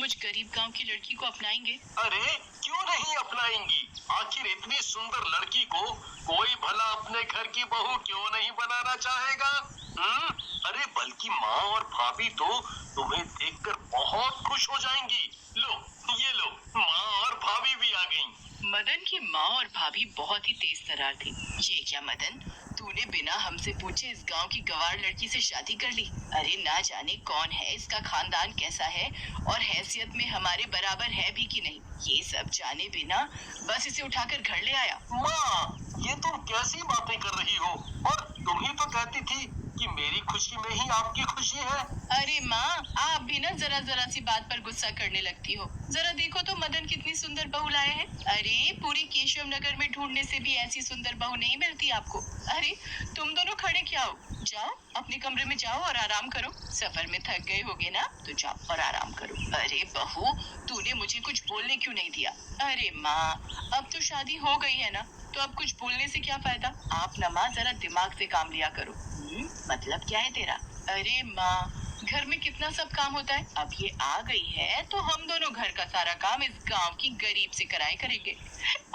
मुझ गरीब गांव की लड़की को अपनाएंगे? अरे क्यों नहीं अपनाएंगी? आखिर इतनी सुंदर लड़की को कोई भला अपने घर की बहू क्यों नहीं बनाना चाहेगा? अरे बल्कि माँ और भाभी तो तुम्हें देखकर बहुत खुश हो जाएंगी। लो ये लो, माँ और भाभी भी आ गईं। मदन की माँ और भाभी बहुत ही तेज तर्रार थी। ये क्या मदन, तूने बिना हमसे पूछे इस गांव की गंवार लड़की से शादी कर ली? अरे ना जाने कौन है, इसका खानदान कैसा है और हैसियत में हमारे बराबर है भी कि नहीं, ये सब जाने बिना बस इसे उठाकर घर ले आया। माँ, ये तुम कैसी बातें कर रही हो? और तुम ही तो कहती थी कि मेरी खुशी में ही आपकी खुशी है। अरे माँ, आप भी ना जरा जरा सी बात पर गुस्सा करने लगती हो। जरा देखो तो मदन कितनी सुंदर बहू लाए हैं। अरे पूरी केशव नगर में ढूंढने से भी ऐसी सुंदर बहू नहीं मिलती आपको। अरे तुम दोनों खड़े क्या हो? जाओ अपने कमरे में जाओ और आराम करो। सफर में थक गए होगे ना, तो जाओ और आराम करो। अरे बहू, तूने मुझे कुछ बोलने क्यों नहीं दिया? अरे माँ, अब तो शादी हो गई है ना, तो अब कुछ बोलने से क्या फायदा? आप ना माँ जरा दिमाग से काम लिया करो। मतलब क्या है तेरा? अरे माँ, घर में कितना सब काम होता है, अब ये आ गई है तो हम दोनों घर का सारा काम इस गांव की गरीब से कराए करेंगे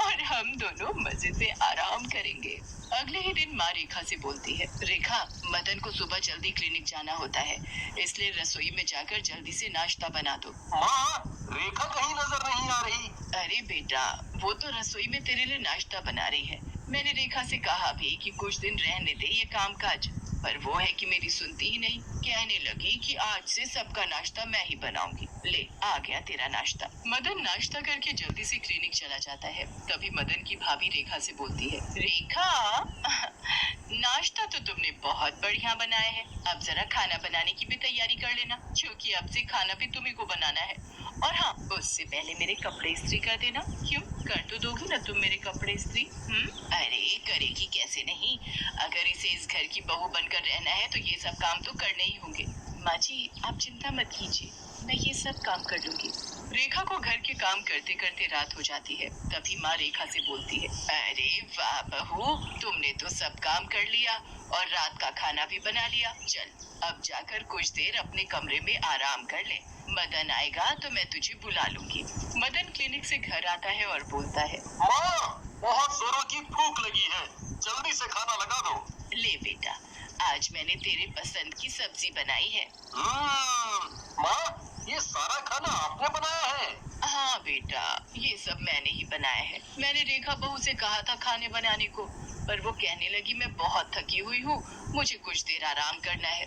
और हम दोनों मजे से आराम करेंगे। अगले ही दिन माँ रेखा से बोलती है, रेखा, मदन को सुबह जल्दी क्लिनिक जाना होता है, इसलिए रसोई में जाकर जल्दी से नाश्ता बना दो। माँ, रेखा कहीं नजर नहीं आ रही। अरे बेटा, वो तो रसोई में तेरे लिए नाश्ता बना रही है। मैंने रेखा से कहा भी कि कुछ दिन रहने दे ये काम काज, पर वो है कि मेरी सुनती ही नहीं। कहने लगी कि आज से सबका नाश्ता मैं ही बनाऊंगी। ले आ गया तेरा नाश्ता। मदन नाश्ता करके जल्दी से क्लिनिक चला जाता है। तभी मदन की भाभी रेखा से बोलती है, रेखा, नाश्ता तो तुमने बहुत बढ़िया बनाया है, अब जरा खाना बनाने की भी तैयारी कर लेना, क्योंकि अब से खाना भी तुम्ही को बनाना है। और हाँ, उससे पहले मेरे कपड़े इस्त्री कर देना। क्यों, कर तो दोगी ना तुम मेरे कपड़े इस्त्री? अरे करेगी कैसे नहीं, अगर इसे इस घर की बहू बनकर रहना है तो ये सब काम तो करने ही होंगे। माँ जी, आप चिंता मत कीजिए, मैं ये सब काम कर लूंगी। रेखा को घर के काम करते करते रात हो जाती है। तभी माँ रेखा से बोलती है, अरे वाह बहू, तुमने तो सब काम कर लिया और रात का खाना भी बना लिया। चल अब जाकर कुछ देर अपने कमरे में आराम कर ले, मदन आएगा तो मैं तुझे बुला लूंगी। मदन क्लिनिक से घर आता है और बोलता है, माँ, बहुत जोरों की भूख लगी है, जल्दी से खाना लगा दो। ले बेटा, आज मैंने तेरे पसंद की सब्जी बनाई है। माँ, ये सारा खाना आपने बनाया है? हाँ बेटा, ये सब मैंने ही बनाया है। मैंने रेखा बहू से कहा था खाने बनाने को, पर वो कहने लगी मैं बहुत थकी हुई हूँ, मुझे कुछ देर आराम करना है,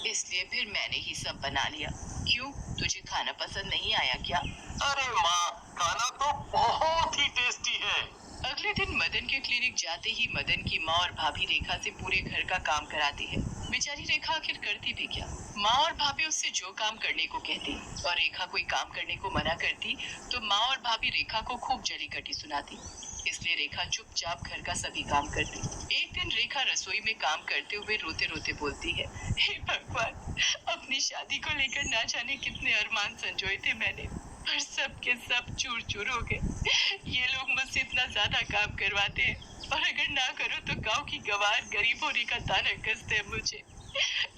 इसलिए फिर मैंने ही सब बना लिया। क्यों, तुझे खाना पसंद नहीं आया क्या? अरे माँ, खाना तो बहुत ही टेस्टी है। अगले दिन मदन के क्लिनिक जाते ही मदन की माँ और भाभी रेखा से पूरे घर का काम कराती है। बेचारी रेखा आखिर करती भी क्या? माँ और भाभी उससे जो काम करने को कहती और रेखा कोई काम करने को मना करती तो माँ और भाभी रेखा को खूब जली कटी सुनाती। इसलिए रेखा चुपचाप घर का सभी काम करती। एक दिन रेखा रसोई में काम करते हुए रोते रोते बोलती है, हे भगवान, अपनी शादी को लेकर ना जाने कितने अरमान संजोए थे मैंने, पर सब के सब चूर चूर हो गए। ये लोग मुझसे इतना ज्यादा काम करवाते हैं और अगर ना करो तो गांव की गंवार गरीब होने का ताना कसते हैं मुझे।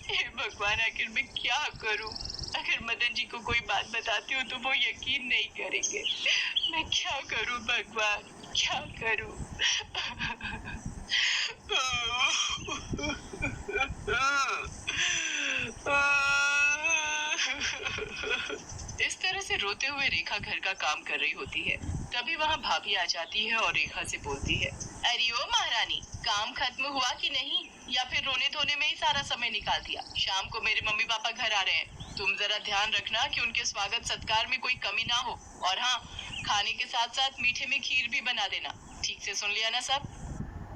हे भगवान, आखिर मैं क्या करूं? अगर मदन जी को कोई बात बताती हूँ तो वो यकीन नहीं करेंगे। मैं क्या करूं भगवान, क्या करूं? इस तरह से रोते हुए रेखा घर का काम कर रही होती है। तभी वहाँ भाभी आ जाती है और रेखा से बोलती है, अरे ओ महारानी, काम खत्म हुआ कि नहीं, या फिर रोने धोने में ही सारा समय निकाल दिया? शाम को मेरे मम्मी पापा घर आ रहे हैं, तुम जरा ध्यान रखना कि उनके स्वागत सत्कार में कोई कमी ना हो, और हाँ, खाने के साथ साथ मीठे में खीर भी बना देना। ठीक से सुन लिया ना सब?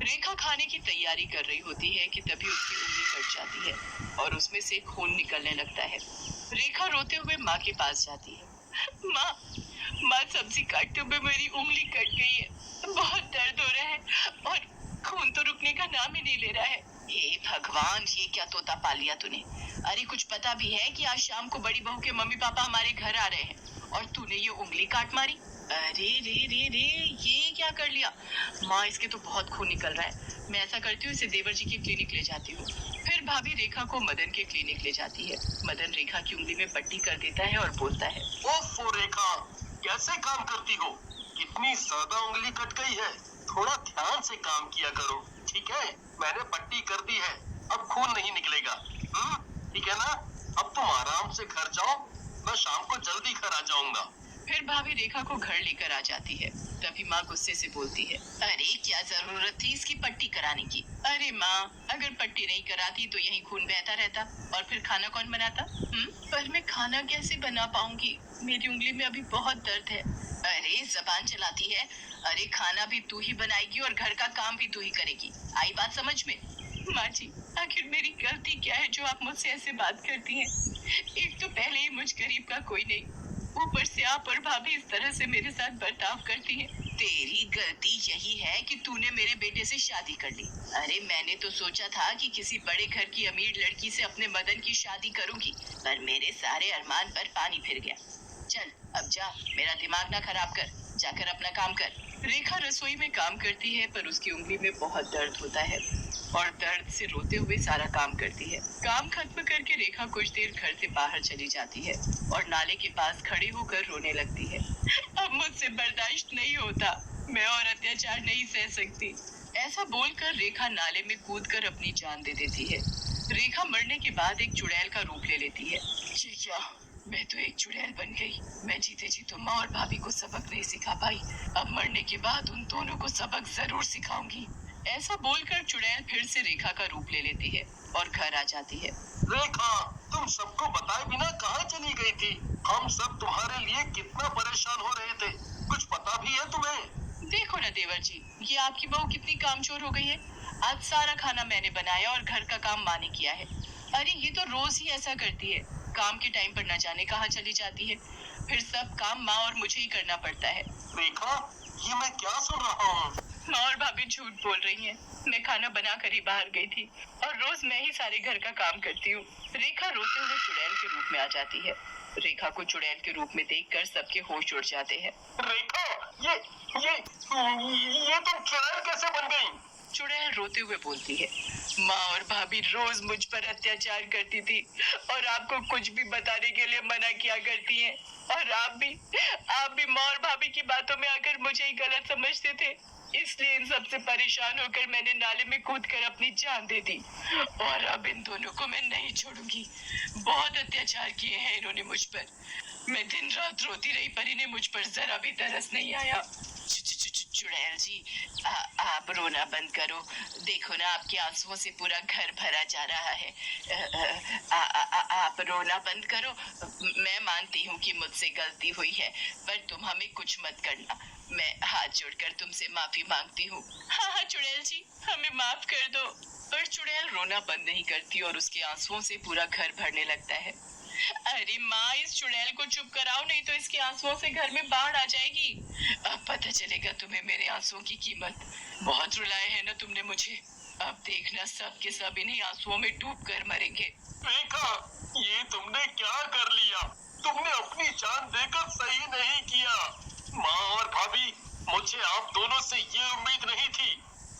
रेखा खाने की तैयारी कर रही होती है कि तभी उसकी उंगली कट जाती है और उसमें से खून निकलने लगता है। रेखा रोते हुए माँ के पास जाती है, माँ, सब्जी काटते हुए मेरी उंगली कट गई है, बहुत दर्द हो रहा है और खून तो रुकने का नाम ही नहीं ले रहा है। हे भगवान, ये क्या तोता पाल लिया तूने? अरे कुछ पता भी है कि आज शाम को बड़ी बहू के मम्मी पापा हमारे घर आ रहे हैं और तूने ये उंगली काट मारी? अरे रे, ये क्या कर लिया? माँ, इसके तो बहुत खून निकल रहा है, मैं ऐसा करती हूँ इसे देवर जी की क्लिनिक ले जाती हूँ। फिर भाभी रेखा को मदन के क्लिनिक ले जाती है। मदन रेखा की उंगली में पट्टी कर देता है और बोलता है, ओफो कैसे काम करती हो? कितनी ज्यादा उंगली कट गई है। थोड़ा ध्यान से काम किया करो, ठीक है? मैंने पट्टी कर दी है, अब खून नहीं निकलेगा। ठीक है ना? अब तुम आराम से घर जाओ, मैं शाम को जल्दी घर आ जाऊंगा। फिर भाभी रेखा को घर लेकर आ जाती है। तभी माँ गुस्से से बोलती है, अरे क्या जरूरत थी इसकी पट्टी कराने की? अरे माँ, अगर पट्टी नहीं कराती तो यही खून बहता रहता और फिर खाना कौन बनाता? पर मैं खाना कैसे बना पाऊंगी? मेरी उंगली में अभी बहुत दर्द है। अरे जबान चलाती है। अरे खाना भी तू ही बनाएगी और घर का काम भी तू ही करेगी। आई बात समझ में? माँ जी, आखिर मेरी गलती क्या है जो आप मुझसे ऐसे बात करती हैं? एक तो पहले ही मुझ गरीब का कोई नहीं, ऊपर से आप और भाभी इस तरह से मेरे साथ बर्ताव करती हैं। तेरी गलती यही है कि तूने मेरे बेटे से शादी कर ली। अरे मैंने तो सोचा था कि किसी बड़े घर की अमीर लड़की से अपने मदन की शादी करूंगी, पर मेरे सारे अरमान पर पानी फिर गया। चल अब जा, मेरा दिमाग ना खराब कर, जाकर अपना काम कर। रेखा रसोई में काम करती है, पर उसकी उंगली में बहुत दर्द होता है और दर्द से रोते हुए सारा काम करती है। काम खत्म करके रेखा कुछ देर घर से बाहर चली जाती है और नाले के पास खड़ी होकर रोने लगती है। अब मुझसे बर्दाश्त नहीं होता, मैं और अत्याचार नहीं सह सकती। ऐसा बोलकर रेखा नाले में कूदकर अपनी जान दे देती है। रेखा मरने के बाद एक चुड़ैल का रूप ले लेती है। ये क्या? मैं तो एक चुड़ैल बन गई। मैं जीते जी तो माँ और भाभी को सबक नहीं सिखा पाई, अब मरने के बाद उन दोनों को सबक जरूर सिखाऊंगी। ऐसा बोलकर चुड़ैल फिर से रेखा का रूप ले लेती है और घर आ जाती है। रेखा, तुम सबको बताए बिना कहाँ चली गई थी? हम सब तुम्हारे लिए कितना परेशान हो रहे थे, कुछ पता भी है तुम्हें? देखो ना देवर जी, ये आपकी बहू कितनी कामचोर हो गई है। आज सारा खाना मैंने बनाया और घर का काम माँ ने किया है। अरे ये तो रोज ही ऐसा करती है, काम के टाइम पर न जाने कहाँ चली जाती है, फिर सब काम माँ और मुझे ही करना पड़ता है। रेखा, ये मैं क्या सुन रहा हूँ? माँ और भाभी झूठ बोल रही हैं। मैं खाना बना कर ही बाहर गई थी और रोज मैं ही सारे घर का काम करती हूँ। रेखा रोते हुए चुड़ैल के रूप में आ जाती है। रेखा को चुड़ैल के रूप में देखकर सबके होश उड़ जाते हैं। रेखा, ये तुम चुड़ैल कैसे बन गई? चुड़ैल रोते हुए बोलती है, माँ और भाभी रोज मुझ पर अत्याचार करती थी और आपको कुछ भी बताने के लिए मना किया करती हैं। और आप भी माँ और भाभी की बातों में आकर मुझे ही गलत समझते थे, इसलिए इन सब से परेशान होकर मैंने नाले में कूदकर अपनी जान दे दी और अब इन दोनों को मैं नहीं छोड़ूंगी। बहुत अत्याचार किए हैं इन्होंने मुझ पर। मैं दिन रात रोती रही पर इन्हें मुझ पर जरा भी तरस नहीं आया। चुड़ैल जी, आप रोना बंद करो। देखो ना, आपके आंसुओं से पूरा घर भरा जा रहा है। आप रोना बंद करो। मैं मानती हूँ कि मुझसे गलती हुई है, पर तुम हमें कुछ मत करना। मैं हाथ जोड़कर तुमसे माफी मांगती हूँ। हाँ चुड़ैल जी, हमें माफ कर दो। पर चुड़ैल रोना बंद नहीं करती और उसके आंसुओं से पूरा घर भरने लगता है। अरे माँ, इस चुड़ैल को चुप कराओ, नहीं तो इसके आंसुओं से घर में बाढ़ आ जाएगी। अब पता चलेगा तुम्हें मेरे आंसुओं की कीमत। बहुत रुलाए है ना तुमने मुझे, अब देखना सब के सब इन्हीं आंसुओं में डूब कर मरेंगे। रेखा, ये तुमने क्या कर लिया? तुमने अपनी जान देकर सही नहीं किया। माँ और भाभी, मुझे आप दोनों से ये उम्मीद नहीं थी।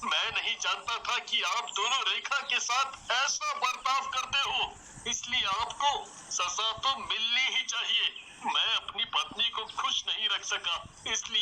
मैं नहीं जानता था कि आप दोनों रेखा के साथ ऐसा बर्ताव करते हो, इसलिए आपको सजा तो मिलनी ही चाहिए। मैं अपनी पत्नी को खुश नहीं रख सका, इसलिए